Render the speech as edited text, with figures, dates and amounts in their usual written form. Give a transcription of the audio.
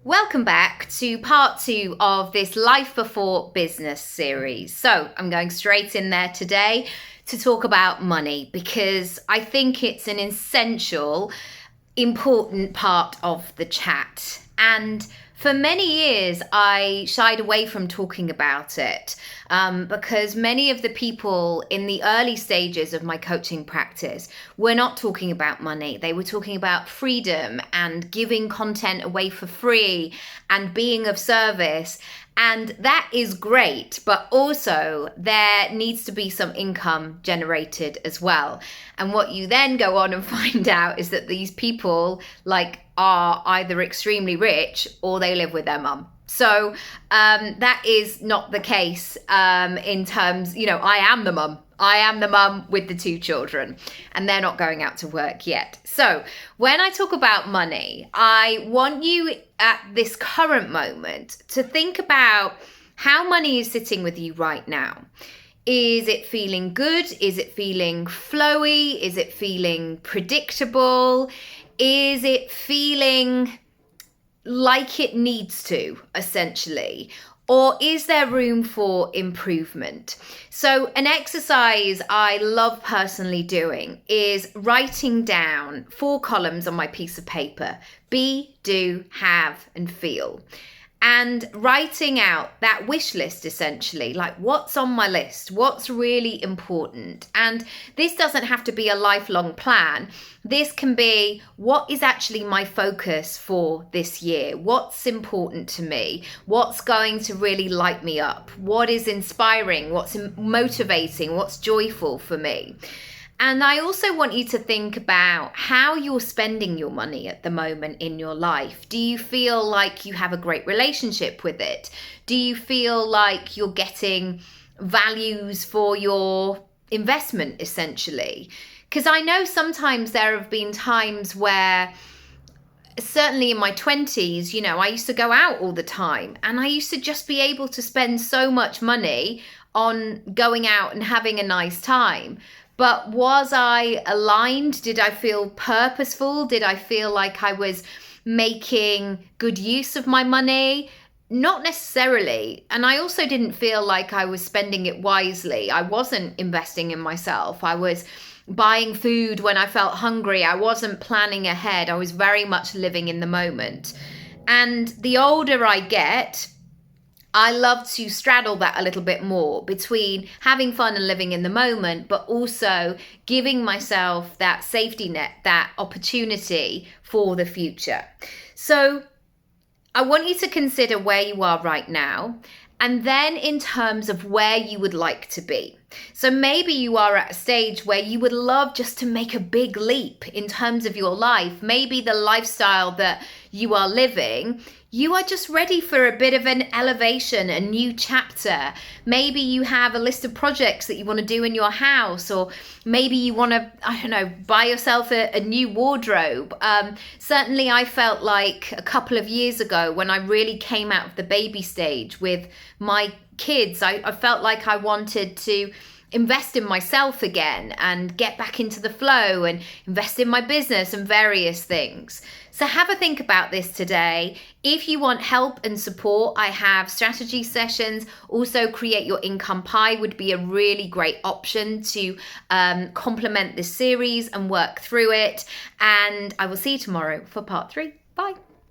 Welcome back to part 2 of this Life Before Business series. So I'm going straight in there today to talk about money because I think it's an essential, important part of the chat. And for many years, I shied away from talking about it because many of the people in the early stages of my coaching practice were not talking about money. They were talking about freedom and giving content away for free and being of service. And that is great, but also there needs to be some income generated as well. And what you then go on and find out is that these people are either extremely rich or they live with their mum. So that is not the case in terms, I am the mum. I am the mum with the 2 children and they're not going out to work yet. So when I talk about money, I want you at this current moment to think about how money is sitting with you right now. Is it feeling good? Is it feeling flowy? Is it feeling predictable? Is it feeling like it needs to, essentially? Or is there room for improvement? So an exercise I love personally doing is writing down 4 columns on my piece of paper: be, do, have, and feel. And writing out that wish list, essentially, like what's on my list, what's really important. And this doesn't have to be a lifelong plan. This can be what is actually my focus for this year, what's important to me, what's going to really light me up, what is inspiring, what's motivating, what's joyful for me. And I also want you to think about how you're spending your money at the moment in your life. Do you feel like you have a great relationship with it? Do you feel like you're getting values for your investment, essentially? Because I know sometimes there have been times where, certainly in my 20s, I used to go out all the time and I used to just be able to spend so much money on going out and having a nice time. But was I aligned? Did I feel purposeful? Did I feel like I was making good use of my money? Not necessarily. And I also didn't feel like I was spending it wisely. I wasn't investing in myself. I was buying food when I felt hungry. I wasn't planning ahead. I was very much living in the moment. And the older I get, I love to straddle that a little bit more between having fun and living in the moment, but also giving myself that safety net, that opportunity for the future. So I want you to consider where you are right now, and then in terms of where you would like to be. So maybe you are at a stage where you would love just to make a big leap in terms of your life. Maybe the lifestyle that you are living, you are just ready for a bit of an elevation, a new chapter. Maybe you have a list of projects that you want to do in your house, or maybe you want to, buy yourself a new wardrobe. Certainly I felt like a couple of years ago when I really came out of the baby stage with my kids, I felt like I wanted to invest in myself again and get back into the flow and invest in my business and various things. So have a think about this today. If you want help and support, I have strategy sessions. Also, Create Your Income Pie would be a really great option to complement this series and work through it. And I will see you tomorrow for part 3. Bye.